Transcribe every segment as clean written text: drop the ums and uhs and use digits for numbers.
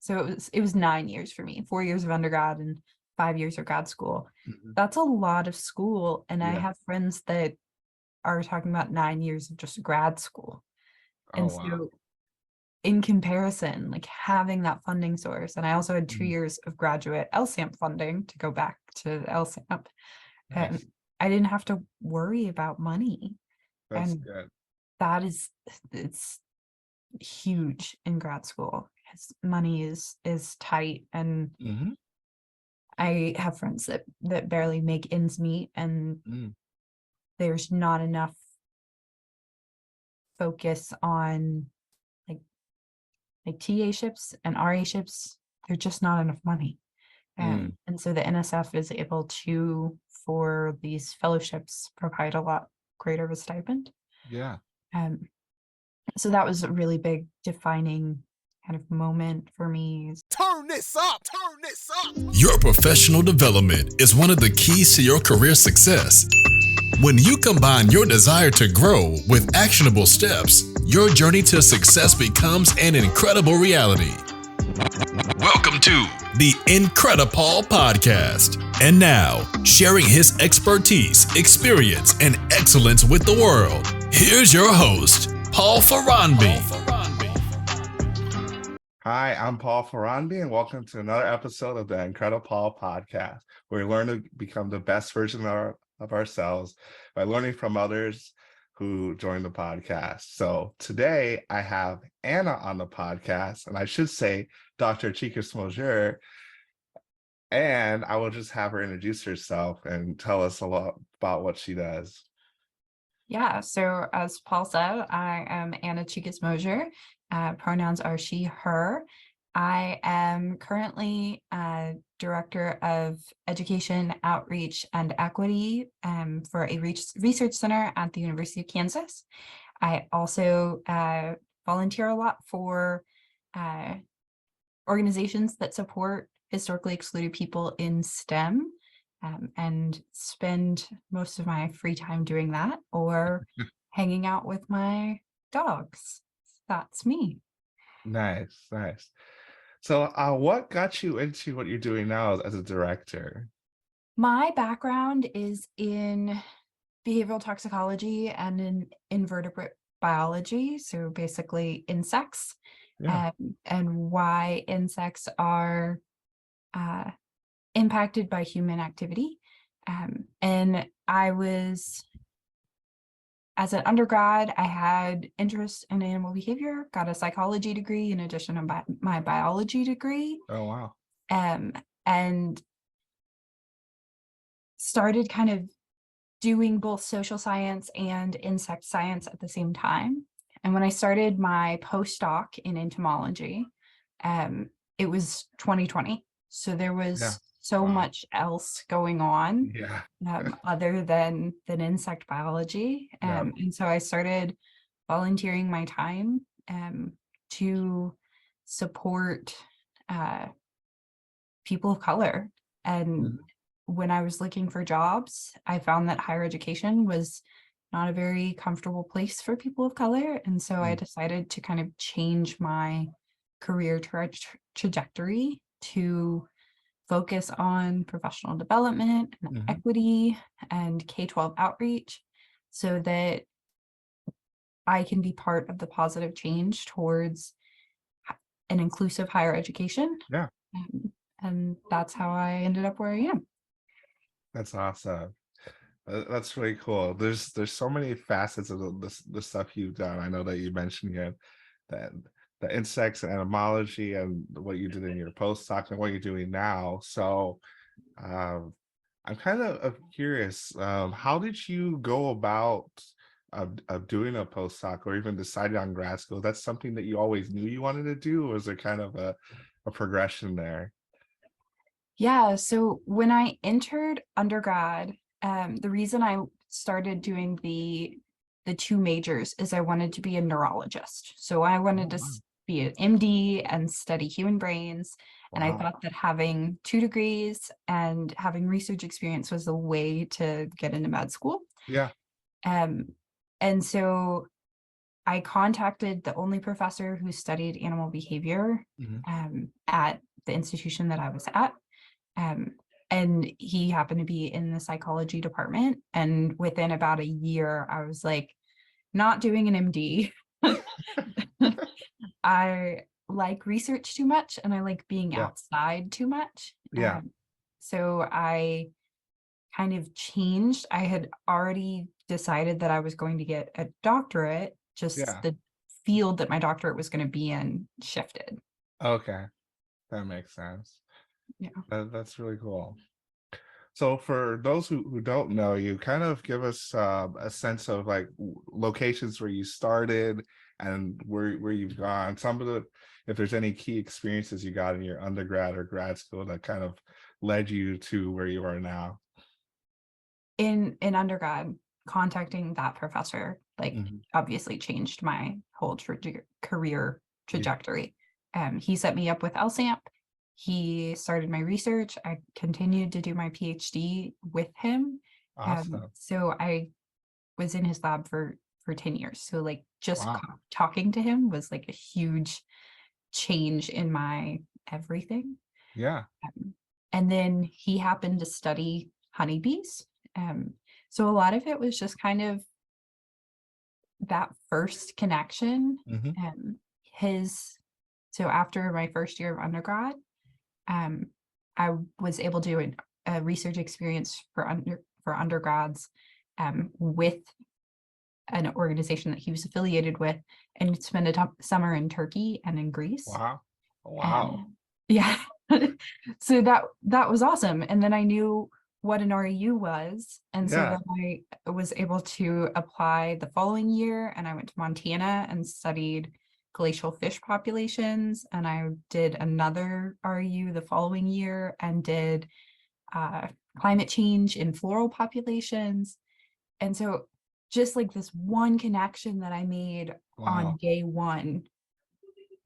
So it was 9 years for me, 4 years of undergrad and 5 years of grad school. Mhm. That's a lot of school. And I Yeah. have friends that are talking about 9 years of just grad school. Oh, And wow. so in comparison, like having that funding source, and I also had 2 years of graduate LSAMP funding to go back to LSAMP. Nice. I didn't have to worry about money. That's And good. it's huge in grad school because money is tight, and Mhm. I have friends that barely make ends meet, and Mm. there's not enough focus on like TA-ships and RA-ships. There's just not enough money. Mm. And so the NSF is able to, for these fellowships, provide a lot greater of a stipend. Yeah. Um, so that was a really big defining kind of moment for me. Turn this up! Turn this up! Your professional development is one of the keys to your career success. When you combine your desire to grow with actionable steps, your journey to success becomes an incredible reality. Welcome to the IncrediPaul podcast. And now, sharing his expertise, experience, and excellence with the world, here's your host, Paul Ferranby. Hi, I'm Paul Ferranby, and welcome to another episode of the IncrediPaul podcast, where we learn to become the best version of ourselves by learning from others who join the podcast. So today I have Ana on the podcast, and I should say Dr. Chicas-Mosier, and I will just have her introduce herself and tell us a lot about what she does. Yeah, so as Paul said, I am Ana Chicas-Mosier. Pronouns are she, her. I am currently Director of Education, Outreach, and Equity for a research center at the University of Kansas. I also volunteer a lot for organizations that support historically excluded people in STEM. And spend most of my free time doing that or hanging out with my dogs. That's me. Nice, nice. So what got you into what you're doing now as a director? My background is in behavioral toxicology and in invertebrate biology, so basically insects, Yeah. and why insects are impacted by human activity. And as an undergrad, I had interest in animal behavior, got a psychology degree in addition to my biology degree, Oh, wow. and started kind of doing both social science and insect science at the same time. And when I started my postdoc in entomology, it was 2020. So there Yeah. was so Wow. much else going on Yeah. other than insect biology. Yeah. And so I started volunteering my time to support people of color. And Mhm. when I was looking for jobs, I found that higher education was not a very comfortable place for people of color. And so I Mm. decided to kind of change my career trajectory to focus on professional development and Mhm. equity and K-12 outreach so that I can be part of the positive change towards an inclusive higher education. Yeah. And that's how I ended up where I am. That's awesome. That's really cool. There's so many facets of the stuff you've done. I know that you mentioned that the insects and entomology and what you did in your postdoc and what you're doing now. So um, I'm kind of curious. How did you go about of doing a postdoc or even deciding on grad school? That's something that you always knew you wanted to do, or was there kind of a progression there? Yeah, so when I entered undergrad, the reason I started doing the two majors is I wanted to be a neurologist. So I wanted Oh, to wow. be an MD and study human brains. And I Wow. thought that having 2 degrees and having research experience was the way to get into med school. Yeah. Um, and so I contacted the only professor who studied animal behavior at the institution that I was at. And he happened to be in the psychology department. And within about a year, I was like, not doing an MD. I like research too much and I like being Yeah. outside too much. Yeah. So I kind of changed. I had already decided that I was going to get a doctorate, just Yeah. the field that my doctorate was going to be in shifted. Okay. That makes sense. Yeah. That's really cool. So for those who don't know you, kind of give us a sense of like locations where you started and where you've gone. Some of the, if there's any key experiences you got in your undergrad or grad school that kind of led you to where you are now. In undergrad, contacting that professor, like obviously changed my whole career trajectory. He set me up with LSAMP. He started my research. I continued to do my PhD with him. Awesome. So I was in his lab for 10 years. So like just Wow. talking to him was like a huge change in my everything. Yeah. And then he happened to study honeybees. So a lot of it was just kind of that first connection. So after my first year of undergrad, I was able to do a research experience for undergrads with an organization that he was affiliated with, and spend a summer in Turkey and in Greece. Wow. Wow. Yeah. So that was awesome. And then I knew what an REU was. And so then I was able to apply the following year, and I went to Montana and studied glacial fish populations. And I did another REU the following year and did climate change in floral populations. And so just like this one connection that I made on day one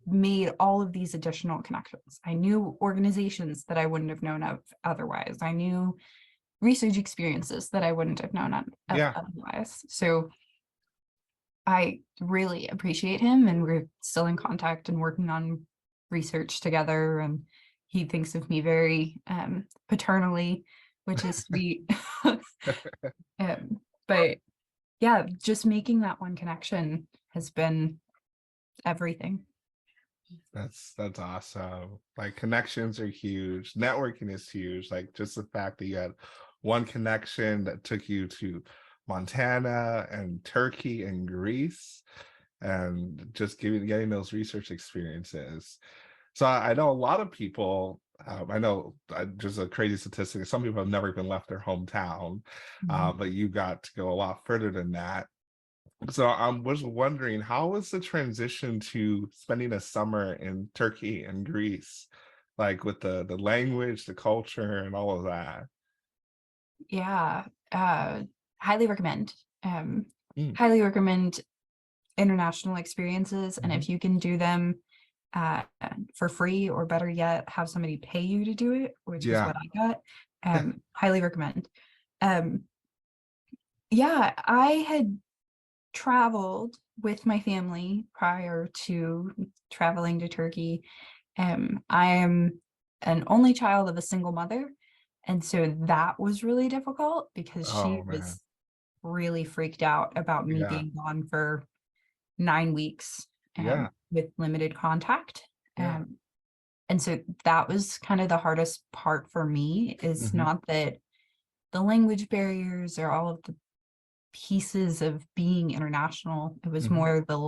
made all of these additional connections. I knew organizations that I wouldn't have known of otherwise. I knew research experiences that I wouldn't have known otherwise. So I really appreciate him, and we're still in contact and working on research together. And he thinks of me very paternally, which is sweet. But yeah, just making that one connection has been everything. That's awesome. Like connections are huge. Networking is huge. Like just the fact that you had one connection that took you to Montana and Turkey and Greece, and just getting those research experiences. So I know a lot of people, I know just a crazy statistic, some people have never even left their hometown, but you got to go a lot further than that. So I was wondering, how was the transition to spending a summer in Turkey and Greece, like with the language, the culture, and all of that? Yeah, highly recommend. Highly recommend international experiences. And if you can do them for free, or better yet, have somebody pay you to do it, which is what I got, highly recommend. Yeah, I had traveled with my family prior to traveling to Turkey. I am an only child of a single mother, and so that was really difficult because she was really freaked out about me being gone for 9 weeks with limited contact. And so that was kind of the hardest part for me, is not that the language barriers or all of the pieces of being international. It was more the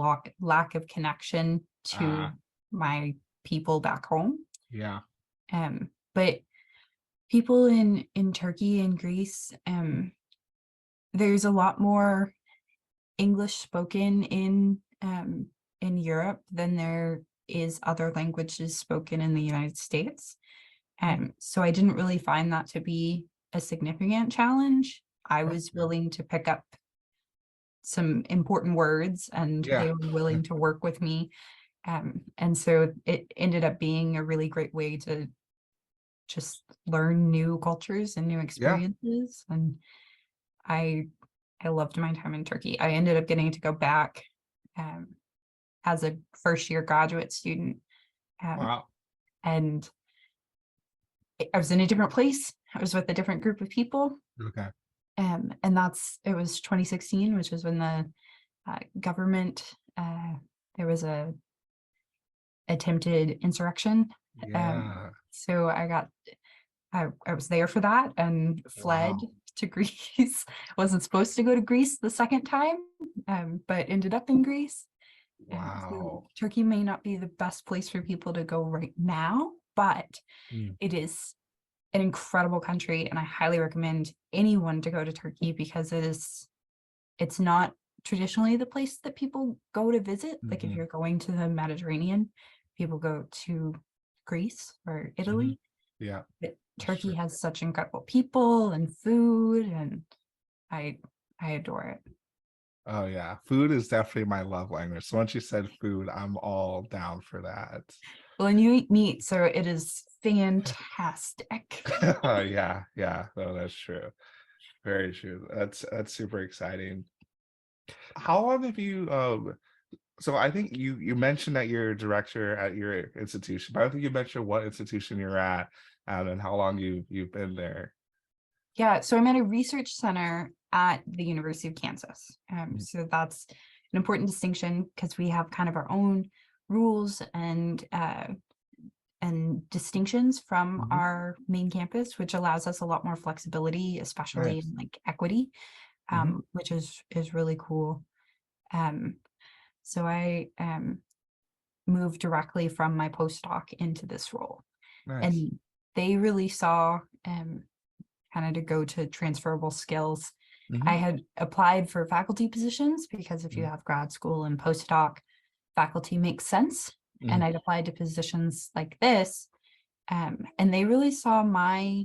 lack of connection to my people back home. But people in Turkey and Greece, there's a lot more English spoken in Europe than there is other languages spoken in the United States. So I didn't really find that to be a significant challenge. I was willing to pick up some important words, and they were willing to work with me. And so it ended up being a really great way to just learn new cultures and new experiences. And I loved my time in Turkey. I ended up getting to go back as a first year graduate student. Wow. And I was in a different place. I was with a different group of people. Okay. And it was 2016, which was when the government, there was a attempted insurrection. Yeah. So I was there for that and fled Wow. to Greece. Wasn't supposed to go to Greece the second time, but ended up in Greece. So Wow. Turkey may not be the best place for people to go right now, but it is an incredible country, and I highly recommend anyone to go to Turkey because it's not traditionally the place that people go to visit. Like if you're going to the Mediterranean, people go to Greece or Italy. Yeah. But Turkey has such incredible people and food, and I adore it. Oh yeah, food is definitely my love language. So once you said food, I'm all down for that. Well, and you eat meat, so it is fantastic. Yeah, no, that's true. Very true. That's super exciting. How long have you so I think you mentioned that you're a director at your institution, but I don't think you mentioned what institution you're at and how long you've been there. Yeah, so I'm at a research center at the University of Kansas. So that's an important distinction because we have kind of our own rules and distinctions from our main campus, which allows us a lot more flexibility, especially Nice. in like equity, which is really cool. So I moved directly from my postdoc into this role. Nice. And they really saw kind of to go to transferable skills. I had applied for faculty positions because if you have grad school and postdoc, faculty makes sense. And I'd applied to positions like this. And they really saw my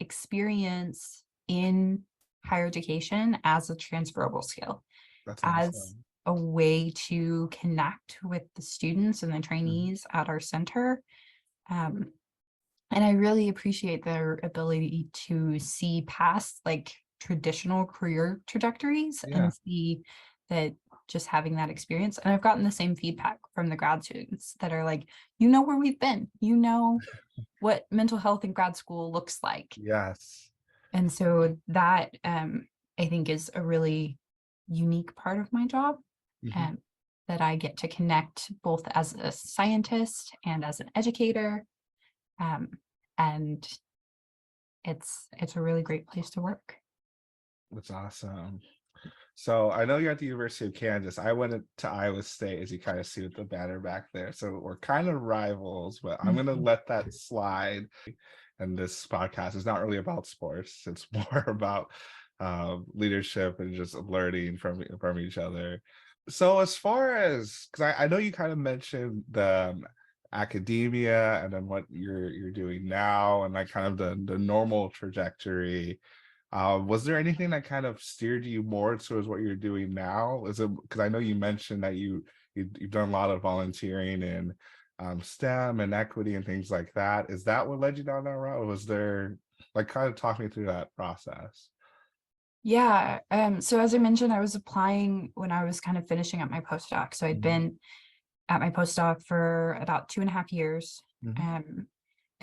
experience in higher education as a transferable skill, That's as awesome. a way to connect with the students and the trainees at our center. And I really appreciate their ability to see past like traditional career trajectories Yeah. and see that just having that experience. And I've gotten the same feedback from the grad students that are like, you know where we've been, you know what mental health in grad school looks like. Yes. And so that I think is a really unique part of my job, that I get to connect both as a scientist and as an educator. And it's a really great place to work. That's awesome. So I know you're at the University of Kansas. I went to Iowa State, as you kind of see with the banner back there. So we're kind of rivals, but I'm going to let that slide. And this podcast is not really about sports. It's more about leadership and just learning from each other. So as far as, because I know you kind of mentioned the academia and then what you're doing now and like kind of the normal trajectory. Was there anything that kind of steered you more towards what you're doing now? Is it because I know you mentioned that you've done a lot of volunteering in STEM and equity and things like that. Is that what led you down that route? Or was there like kind of talk me through that process? Yeah. So as I mentioned, I was applying when I was kind of finishing up my postdoc. So I'd been at my postdoc for about 2.5 years. And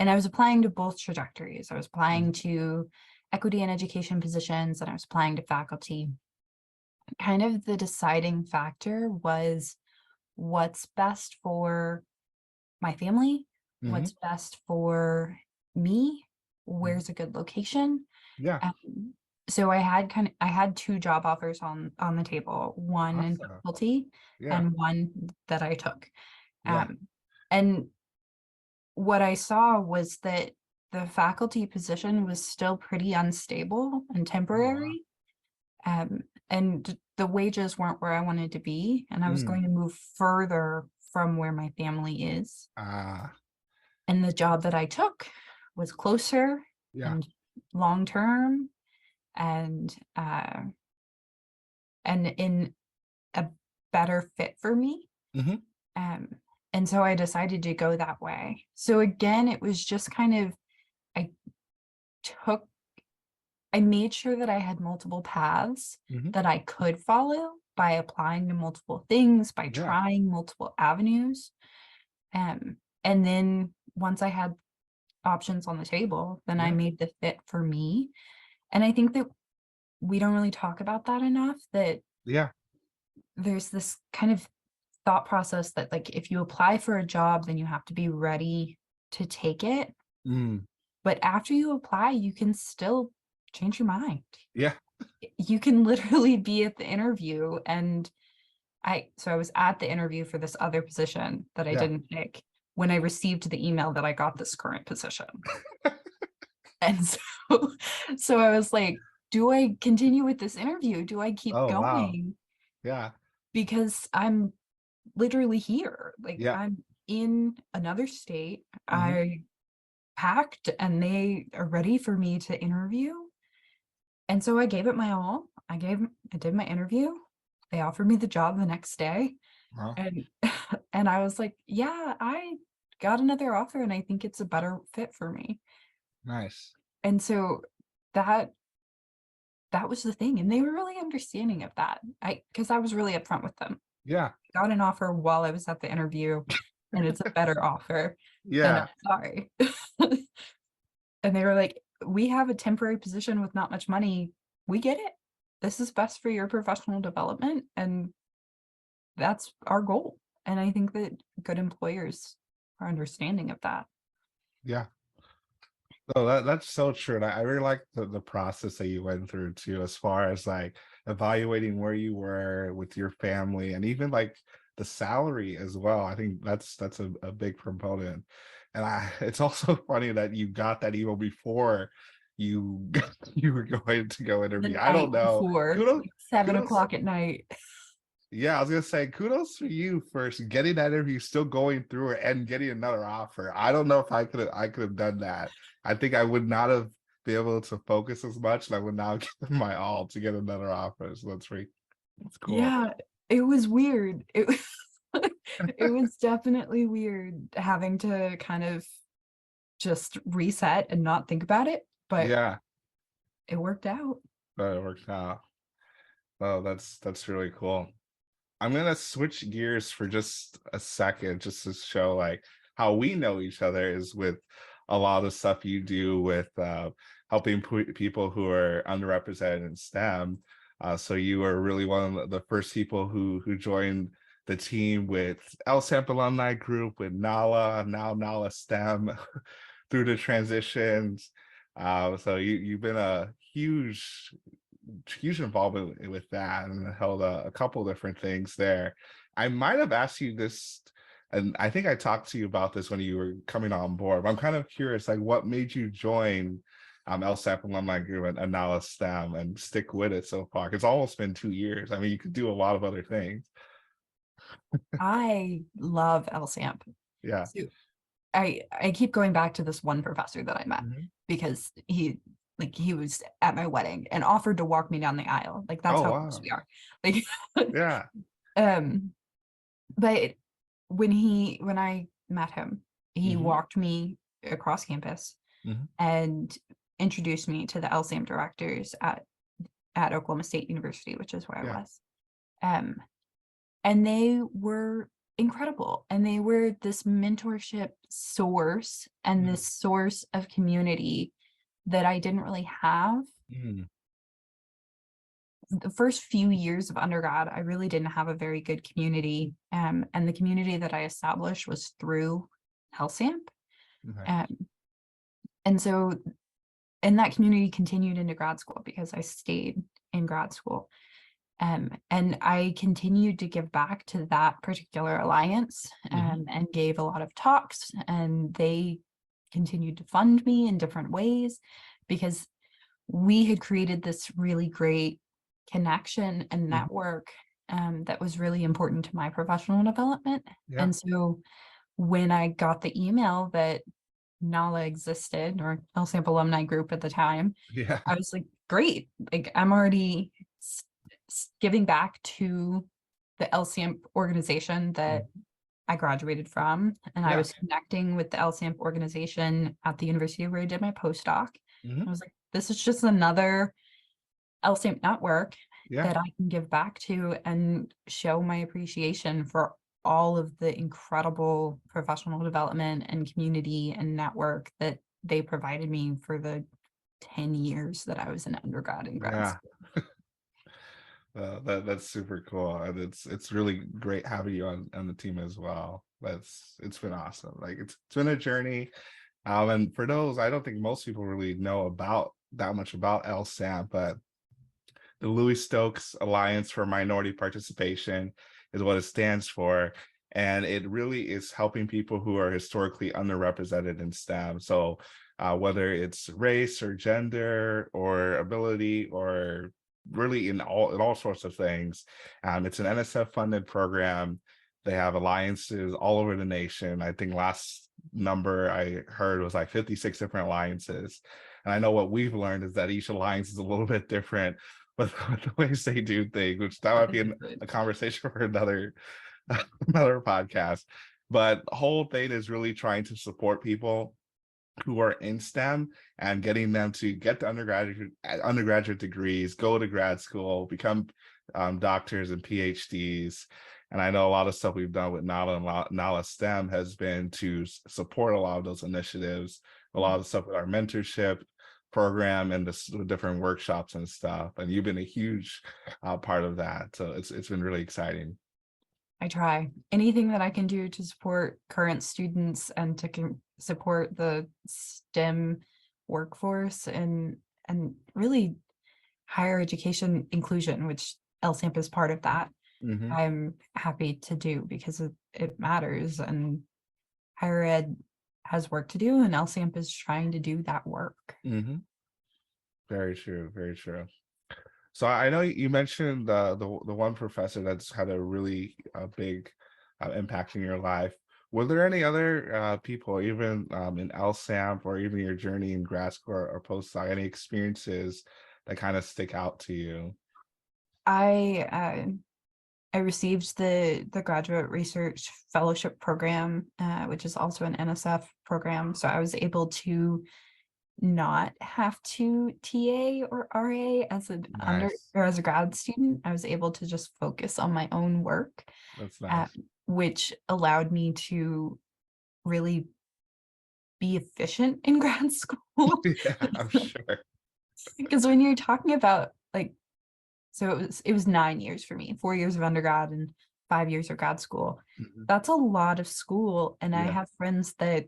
I was applying to both trajectories. I was applying to equity and education positions, and I was applying to faculty. Kind of the deciding factor was what's best for my family, what's best for me, where's a good location. Yeah. So I had 2 job offers on the table, one in Awesome. faculty and one that I took. Yeah. And what I saw was that the faculty position was still pretty unstable and temporary. And the wages weren't where I wanted to be, and I was going to move further from where my family is. And the job that I took was closer and long-term and in a better fit for me. And so I decided to go that way. So again, it was just kind of, I made sure that I had multiple paths that I could follow. by applying to multiple things, by Yeah. trying multiple avenues. And then once I had options on the table, then I Yeah. made the fit for me. And I think that we don't really talk about that enough, that Yeah. there's this kind of thought process that, like, if you apply for a job, then you have to be ready to take it. Mm. But after you apply, you can still change your mind. Yeah. You can literally be at the interview. And I was at the interview for this other position that I Yeah. didn't pick when I received the email that I got this current position. And so I was like, do I continue with this interview? Do I keep Oh, wow. going? Yeah. Because I'm literally here. Like, Yeah. I'm in another state. Mhm. I packed and they are ready for me to interview. And so I gave it my all. I did my interview. They offered me the job the next day. Wow. And and I was like, yeah, I got another offer and I think it's a better fit for me. Nice. And so that was the thing. And they were really understanding of that. Because I was really upfront with them. Yeah. I got an offer while I was at the interview, and it's a better offer. And Yeah. I'm sorry. And they were like, we have a temporary position with not much money. We get it. This is best for your professional development. And that's our goal. And I think that good employers are understanding of that. Yeah. Oh, that's so true. And I really like the process that you went through too, as far as like evaluating where you were with your family and even like the salary as well. I think that's a big component. And it's also funny that you got that email before you you were going to go The interview. I don't night know. before, Kudos, like 7 kudos. o'clock at night. Yeah, I was gonna say kudos for you for getting that interview, still going through it and getting another offer. I don't know if I could have done that. I think I would not have been able to focus as much, and I would now give my all to get another offer. So that's cool. Yeah, it was weird. It was it was definitely weird having to kind of just reset and not think about it, but Yeah, it worked out. but it worked out. Oh, that's really cool. I'm gonna switch gears for just a second, just to show like how we know each other is with a lot of the stuff you do with helping people who are underrepresented in STEM. So you were really one of the first people who joined the team with LSAMP alumni group with NALA, now NALA STEM through the transitions. So you've been a huge involvement with that and held a couple different things there. I might have asked you this, and I think I talked to you about this when you were coming on board, but I'm kind of curious, like what made you join LSAP Alumni Group and NALA STEM and stick with it so far? It's almost been 2 years. I mean, you could do a lot of other things. I love LSAMP. Yeah. So I keep going back to this one professor that I met Mhm. because he was at my wedding and offered to walk me down the aisle. Like, that's Oh, how wow. close we are. Like, Yeah. but when I met him, he Mhm. walked me across campus Mhm. and introduced me to the LSAM directors at Oklahoma State University, which is where I Yeah. was. And they were incredible. And they were this mentorship source and this source of community that I didn't really have. Mm. The first few years of undergrad, I really didn't have a very good community. And the community that I established was through LSAMP. Okay. And so, and that community continued into grad school because I stayed in grad school. And I continued to give back to that particular alliance and gave a lot of talks, and they continued to fund me in different ways because we had created this really great connection and network that was really important to my professional development. Yeah. And so when I got the email that NALA existed, or LSAMP alumni group at the time, Yeah. I was like, great, like I'm already giving back to the LSAMP organization that I graduated from, and I Yeah. was connecting with the LSAMP organization at the university where I did my postdoc. I was like, this is just another LSAMP network, Yeah. that I can give back to and show my appreciation for all of the incredible professional development and community and network that they provided me for the 10 years that I was an undergrad and grad Yeah. school. That's super cool, and it's really great having you on the team as well. It's been awesome. Like it's been a journey. And for those, I don't think most people really know about that much about LSAM, but the Louis Stokes Alliance for Minority Participation is what it stands for. And it really is helping people who are historically underrepresented in STEM. So whether it's race or gender or ability or really in all sorts of things. It's an NSF funded program. They have alliances all over the nation. I think last number I heard was like 56 different alliances. And I know what we've learned is that each alliance is a little bit different, but the ways they do things, which that might be a conversation for another podcast. But the whole thing is really trying to support people who are in STEM and getting them to get the undergraduate degrees, go to grad school, become doctors and PhDs. And I know a lot of stuff we've done with NALA STEM has been to support a lot of those initiatives, a lot of the stuff with our mentorship program and the different workshops and stuff. And you've been a huge part of that. So it's been really exciting. I try anything that I can do to support current students and to support the STEM workforce and really higher education inclusion, which LSAMP is part of that. Mm-hmm. I'm happy to do because it matters, and higher ed has work to do, and LSAMP is trying to do that work. Mm-hmm. Very true. Very true. So I know you mentioned the one professor that's had a really big impact in your life. Were there any other people, even in LSAMP or even your journey in grad school or postdoc, any experiences that kind of stick out to you? I received the Graduate Research Fellowship Program, which is also an NSF program. So I was able to not have to TA or RA as an as a grad student. I was able to just focus on my own work. That's nice. Which allowed me to really be efficient in grad school. Yeah, I'm sure. Because when you're talking about so it was 9 years for me, 4 years of undergrad and 5 years of grad school. Mm-hmm. That's a lot of school. And I Yeah. have friends that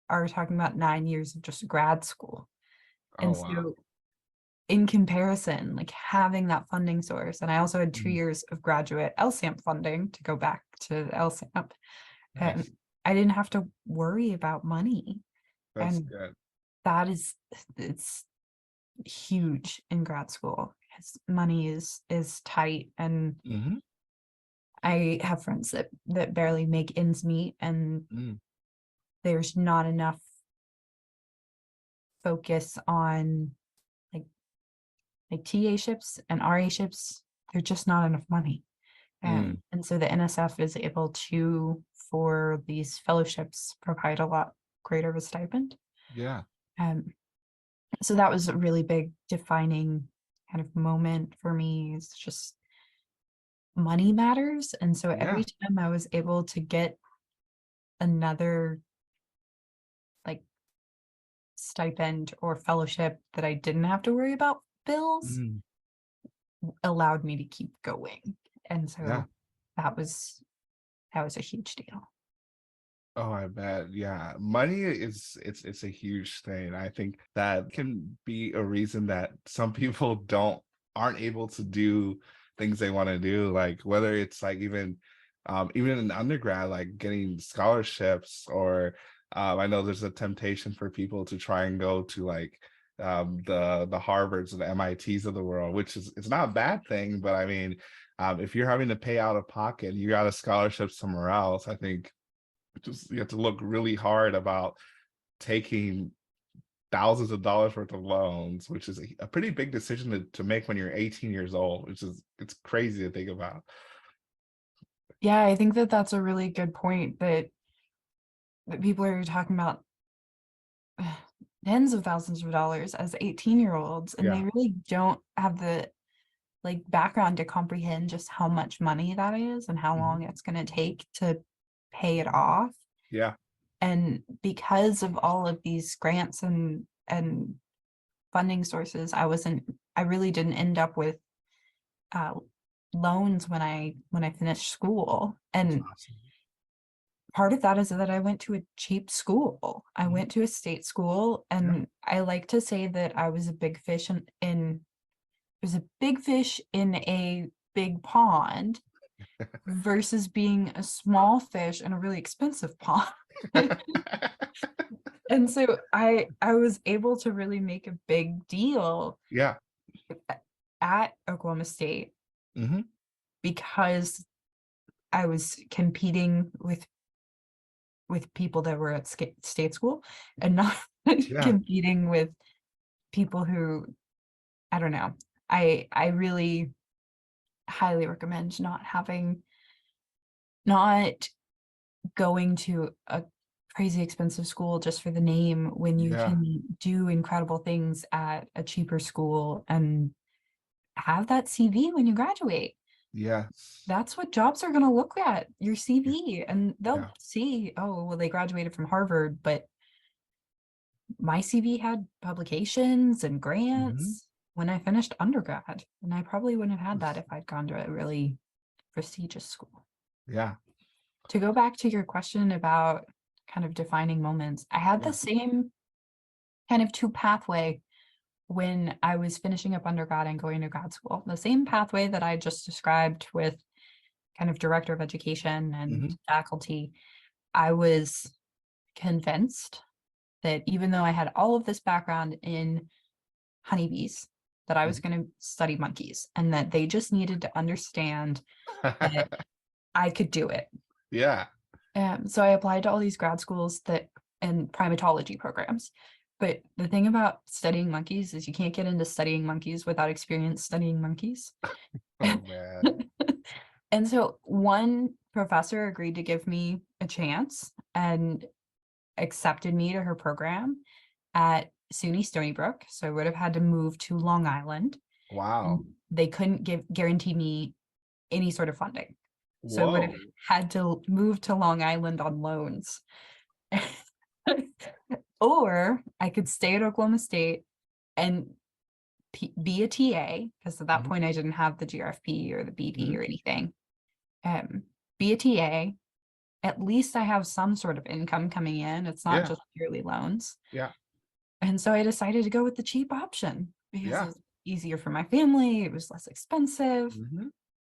are talking about 9 years of just grad school. Oh, And wow. so in comparison, like having that funding source, and I also had 2 years of graduate LSAMP funding to go back to LSAMP. Nice. I didn't have to worry about money. That's And good. that it's huge in grad school because money is tight, and Mm-hmm. I have friends that barely make ends meet, and there's not enough focus on like TA ships and RA ships. There's just not enough money. And so the NSF is able to, for these fellowships, provide a lot greater of a stipend. Yeah. So that was a really big defining kind of moment for me. It's just money matters. And so every time I was able to get another like stipend or fellowship that I didn't have to worry about bills allowed me to keep going. And so that was a huge deal. Oh, I bet. Yeah. Money is it's a huge thing. I think that can be a reason that some people aren't able to do things they want to do, like whether it's like even in undergrad, like getting scholarships, or I know there's a temptation for people to try and go to like the Harvards and the MITs of the world, which is it's not a bad thing, but I mean, if you're having to pay out of pocket, you got a scholarship somewhere else, I think just you have to look really hard about taking thousands of dollars worth of loans, which is a pretty big decision to make when you're 18 years old, it's crazy to think about. Yeah, I think that's a really good point, that people are talking about tens of thousands of dollars as 18-year-olds, and they really don't have the like background to comprehend just how much money that is and how Mhm. long it's going to take to pay it off. Yeah. And because of all of these grants and funding sources, I really didn't end up with loans when I finished school. That's And awesome. part of that is that I went to a cheap school. I Mhm. went to a state school, and I like to say that I was a big fish in a big pond versus being a small fish in a really expensive pond. And so I was able to really make a big deal Yeah. at Oklahoma State Hmm. because I was competing with people that were at state school and not Yeah. competing with people who, I don't know. I really highly recommend not going to a crazy expensive school just for the name when you Yeah. can do incredible things at a cheaper school and have that CV when you graduate. Yes. That's what jobs are going to look at, your CV, and they'll Yeah. see, oh, well, they graduated from Harvard, but my CV had publications and Hmm. grants when I finished undergrad, and I probably wouldn't have had that if I'd gone to a really prestigious school. Yeah. To go back to your question about kind of defining moments, I had Yeah. the same kind of two pathway when I was finishing up undergrad and going to grad school. The same pathway that I just described with kind of director of education and Hmm. faculty. I was convinced that even though I had all of this background in honeybees, that I was going to study monkeys and that they just needed to understand that I could do it. Yeah. So I applied to all these grad schools and primatology programs. But the thing about studying monkeys is you can't get into studying monkeys without experience studying monkeys. Oh man. And so one professor agreed to give me a chance and accepted me to her program at SUNY Stony Brook. So I would have had to move to Long Island. Wow. And they couldn't guarantee me any sort of funding. So I would have Whoa. had to move to Long Island on loans. Or I could stay at Oklahoma State and be a TA, because at that Mhm. point I didn't have the GRFP or the BD Mhm. or anything. Be a TA. At least I have some sort of income coming in. It's not Yeah. just purely loans. Yeah. And so I decided to go with the cheap option because it Yeah. was easier for my family. It was less expensive. Hmm.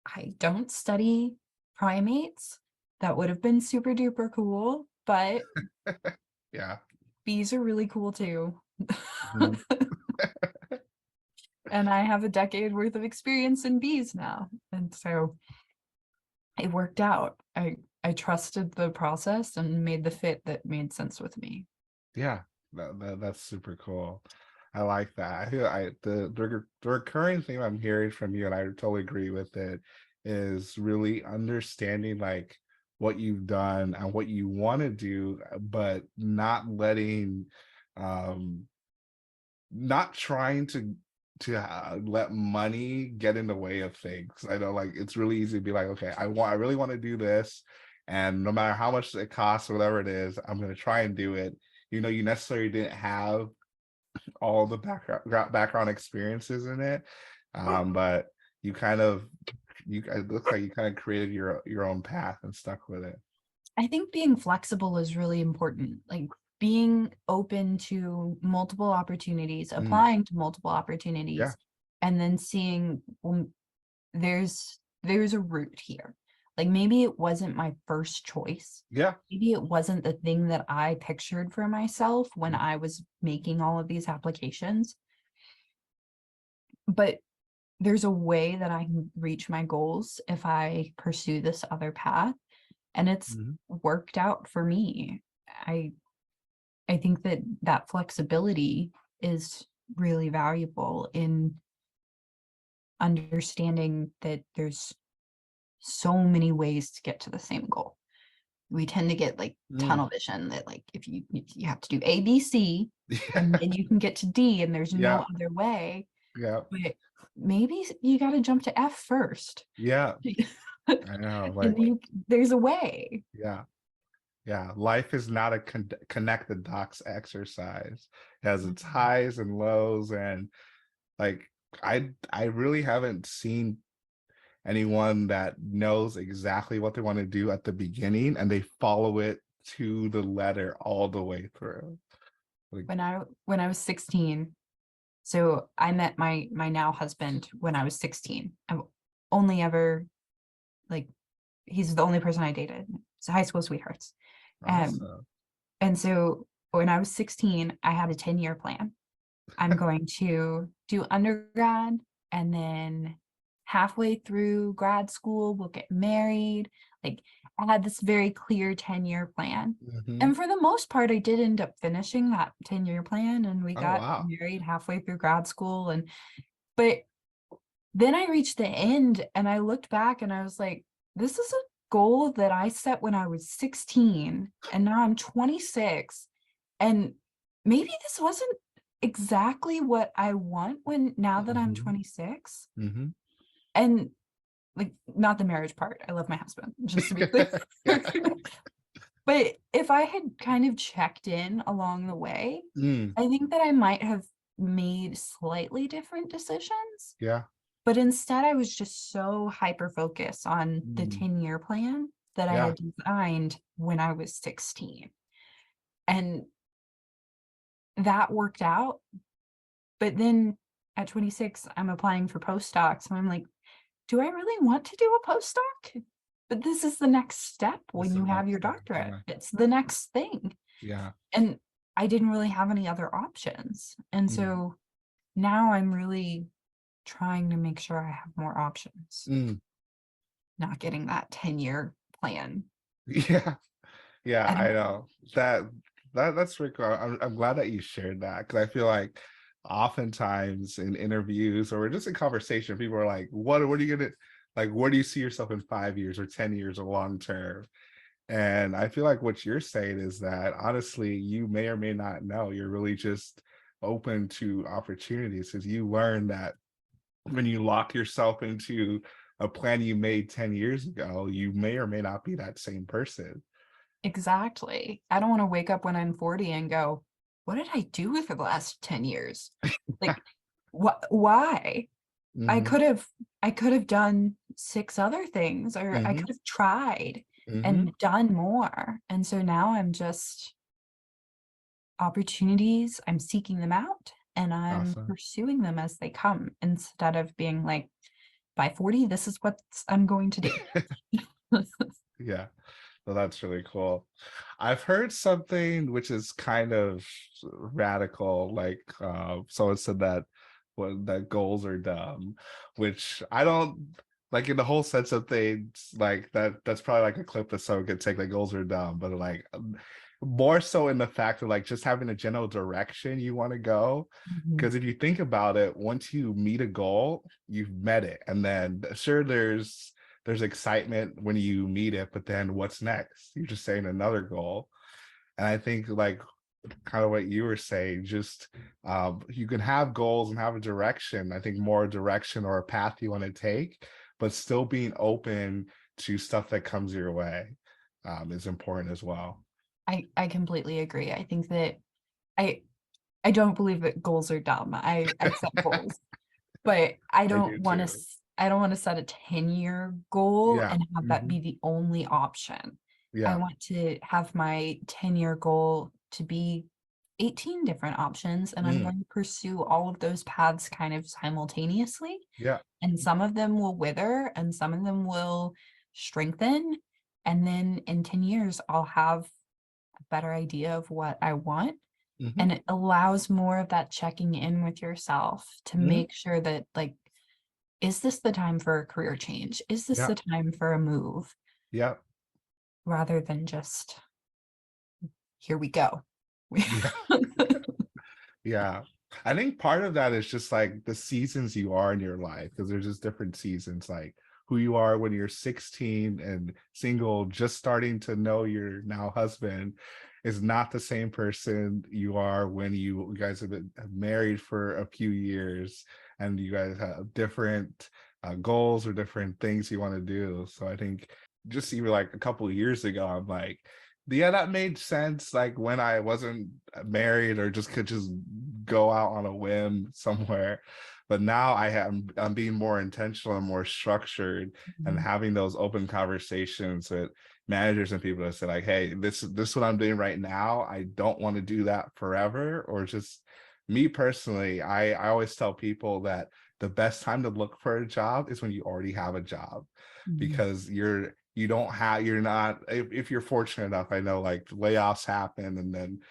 I don't study primates. That would have been super duper cool, but Yeah. bees are really cool too. Mhm. And I have a decade worth of experience in bees now. And so it worked out. I trusted the process and made the fit that made sense with me. Yeah. That's super cool. I like that. I feel the recurring theme I'm hearing from you, and I totally agree with it, is really understanding like what you've done and what you want to do, but not letting um not trying to let money get in the way of things. I know, like, it's really easy to be like, okay, I really want to do this, and no matter how much it costs or whatever it is, I'm going to try and do it. You know, you necessarily didn't have all the background experiences in it, but you kind of it looks like you kind of created your own path and stuck with it. I think being flexible is really important. Like being open to multiple opportunities, Mm, applying to multiple yeah. opportunities, and then seeing, well, there's a route here. Like maybe it wasn't my first choice. Yeah. Maybe it wasn't the thing that I pictured for myself when Mm, I was making all of these applications. But there's a way that I can reach my goals if I pursue this other path. And it's mhm. worked out for me. I I think that that flexibility is really valuable in understanding that there's so many ways to get to the same goal. We tend to get like Mm. tunnel vision that like if you have to do A, B, C, and Yeah. then you can get to D and there's no Yeah. other way. Yeah. But maybe you got to jump to F first. Yeah, I know. And Like, there's a way. yeah. Yeah, life is not a connect the dots exercise. It has its highs and lows, and like I really haven't seen anyone that knows exactly what they want to do at the beginning and they follow it to the letter all the way through. Like, When I was 16, so I met my now husband when I was 16. I've only ever, like, he's the only person I dated. So high school sweethearts. awesome. And so when I was 16, I had a 10-year plan. I'm going to do undergrad, and then halfway through grad school, we'll get married. Like, I had this very clear 10-year plan. Mhm. And for the most part, I did end up finishing that 10-year plan, and we Oh, got wow. married halfway through grad school. But then I reached the end and I looked back and I was like, this is a goal that I set when I was 16, and now I'm 26. And maybe this wasn't exactly what I want now that I'm Mhm. 26. Mhm. And like, not the marriage part. I love my husband, just to be clear. Yeah. But if I had kind of checked in along the way, Mm, I think that I might have made slightly different decisions. yeah. But instead, I was just so hyper focused on the Mm, 10-year plan that I yeah. had designed when I was 16. And that worked out. But then at 26, I'm applying for postdocs, and I'm like, do I really want to do a postdoc? But this is the next step That's when the you have next your thing. doctorate. Yeah. It's the next thing. Yeah. And I didn't really have any other options. And Mm, so now I'm really trying to make sure I have more options, mm. not getting that 10-year plan. Yeah. Yeah, I I don't, know. That's really cool. I'm glad that you shared that, because I feel like oftentimes in interviews or just in conversation, people are like, what are you gonna, like, where do you see yourself in 5 years or 10 years or long term? And I feel like what you're saying is that honestly, you may or may not know. You're really just open to opportunities, because you learn that when you lock yourself into a plan you made 10 years ago, you may or may not be that same person. exactly. I don't want to wake up when I'm 40 and go, what did I do for the last 10 years? Like, why? I Hmm. could have I could have done 6 other things, or I Hmm. could have tried Hmm. and done more. And so now I'm just opportunities, I'm seeking them out and I'm Awesome. pursuing them as they come, instead of being like, by 40, this is what I'm going to do. Yeah, well, that's really cool. I've heard something which is kind of radical, like someone said that that goals are dumb, which I don't like, in the whole sense of things, like that's probably like a clip that someone could take, like goals are dumb, but like more so in the fact of like just having a general direction you want to go. Mhm. Because if you think about it, once you meet a goal, you've met it. And then sure, there's excitement when you meet it, but then what's next? You're just saying another goal. And I think like kind of what you were saying, just you can have goals and have a direction. I think more direction or a path you want to take, but still being open to stuff that comes your way is important as well. I completely agree. I think that I I don't believe that goals are dumb. I set goals, but I do too. I don't want to set a 10-year goal Yeah. and have that Hmm. be the only option. I Yeah. want to have my 10-year goal to be 18 different options, and I'm Mm. going to pursue all of those paths kind of simultaneously. Yeah. And some of them will wither and some of them will strengthen. And then in 10 years, I'll have a better idea of what I want. Hmm. And it allows more of that checking in with yourself to Hmm. make sure that, like, is this the time for a career change? Is this Yeah. the time for a move? Yeah. Rather than just, here we go. Yeah. Yeah. I think part of that is just like the seasons you are in your life, because there's just different seasons, like who you are when you're 16 and single, just starting to know your now husband is not the same person you are when you guys have been married for a few years and you guys have different goals or different things you want to do. So I think just even like a couple of years ago, I'm like, yeah, that made sense. Like when I wasn't married or just could just go out on a whim somewhere. But now I'm being more intentional and more structured and having those open conversations with managers and people that say like, hey, this is what I'm doing right now. I don't want to do that forever. Or just me personally, I always tell people that the best time to look for a job is when you already have a job, because you're not, if you're fortunate enough, I know like layoffs happen and then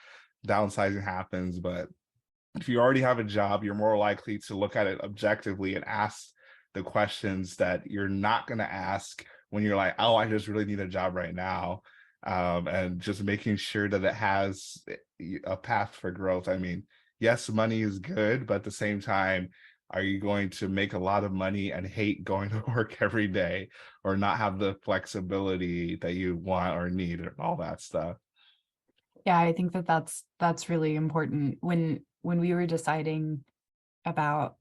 downsizing happens, but if you already have a job, you're more likely to look at it objectively and ask the questions that you're not going to ask when you're like, oh, I just really need a job right now. And just making sure that it has a path for growth. I mean, yes, money is good, but at the same time, are you going to make a lot of money and hate going to work every day, or not have the flexibility that you want or need, and all that stuff? Yeah, I think that that's really important. When we were deciding about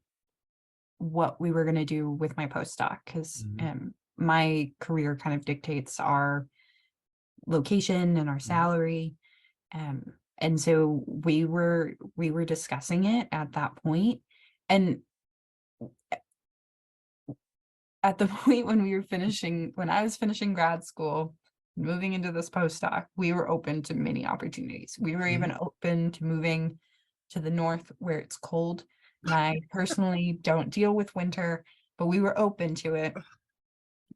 what we were going to do with my postdoc, because my career kind of dictates our location and our salary. And so we were discussing it at that point. And at the point when I was finishing grad school, moving into this postdoc, we were open to many opportunities. We were even open to moving to the north where it's cold. And I personally don't deal with winter, but we were open to it.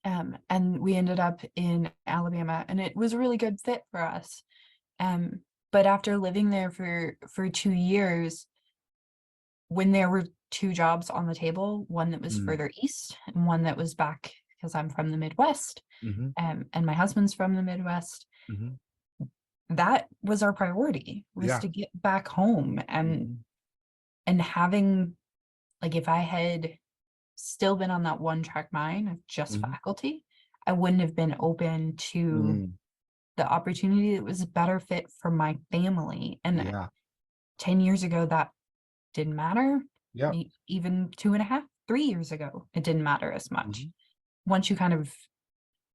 And we ended up in Alabama, and it was a really good fit for us. But after living there for 2 years, when there were 2 jobs on the table, one that was further east and one that was back, because I'm from the Midwest, and my husband's from the Midwest, that was our priority, was to get back home. And having, like, if I had still been on that one track mind of just faculty, I wouldn't have been open to the opportunity that was a better fit for my family. And 10 years ago, that didn't matter. Even 2.5, 3 years ago, it didn't matter as much. Once you kind of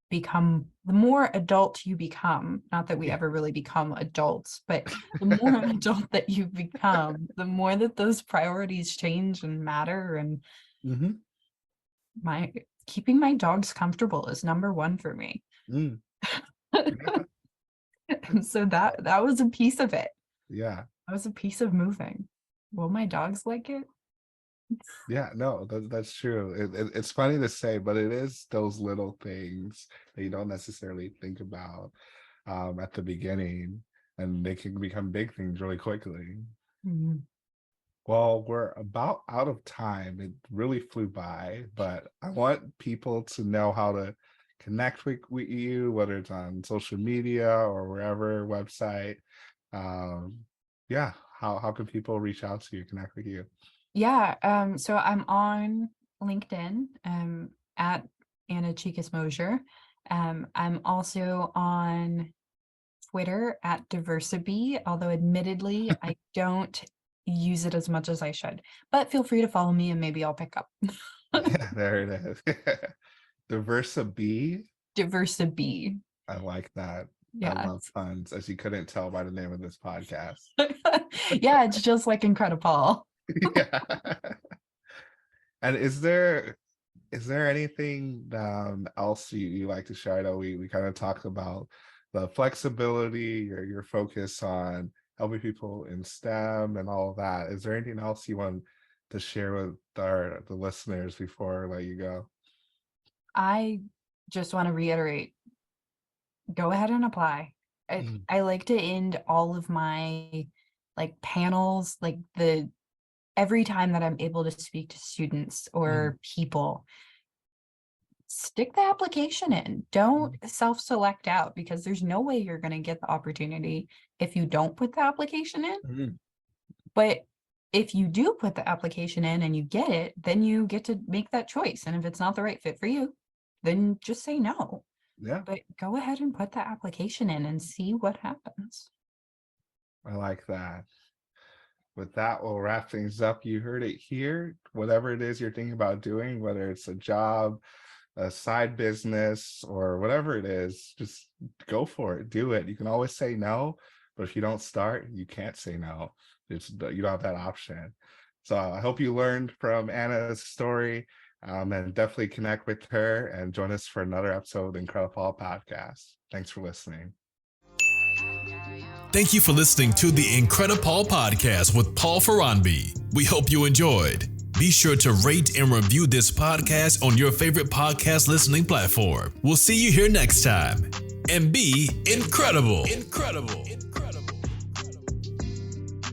become, the more adult you become, not that we ever really become adults, but the more adult that you become, the more that those priorities change and matter. And keeping my dogs comfortable is number one for me. And so that was a piece of it. That was a piece of moving. Will my dogs like it? Yeah, no, that's true. It's funny to say, but it is those little things that you don't necessarily think about at the beginning, and they can become big things really quickly. Well, we're about out of time. It really flew by, but I want people to know how to connect with you, whether it's on social media or wherever, website. How can people reach out to you, connect with you? So I'm on LinkedIn at Ana Chicas-Mosier. I'm also on Twitter at DiversiBee, although admittedly I don't use it as much as I should. But feel free to follow me and maybe I'll pick up. Yeah, there it is. DiversiBee. DiversiBee. I like that. Yeah. I love puns, as you couldn't tell by the name of this podcast. Yeah, it's just like IncrediPaul. Yeah. And is there anything else you like to share? I know we kind of talked about the flexibility, your focus on helping people in STEM and all of that. Is there anything else you want to share with the listeners before I let you go? I just want to reiterate, go ahead and apply. I like to end all of my panels, every time that I'm able to speak to students or people, stick the application in. Don't self-select out, because there's no way you're going to get the opportunity if you don't put the application in. But if you do put the application in and you get it, then you get to make that choice. And if it's not the right fit for you, then just say no. Yeah. But go ahead and put the application in and see what happens. I like that. With that, we'll wrap things up. You heard it here. Whatever it is you're thinking about doing, whether it's a job, a side business, or whatever it is, just go for it. Do it. You can always say no, but if you don't start, you can't say no. You don't have that option. So I hope you learned from Anna's story, and definitely connect with her and join us for another episode of the IncrediPaul podcast. Thanks for listening. Thank you for listening to the IncrediPaul podcast with Paul Ferranbi. We hope you enjoyed. Be sure to rate and review this podcast on your favorite podcast listening platform. We'll see you here next time. And be incredible.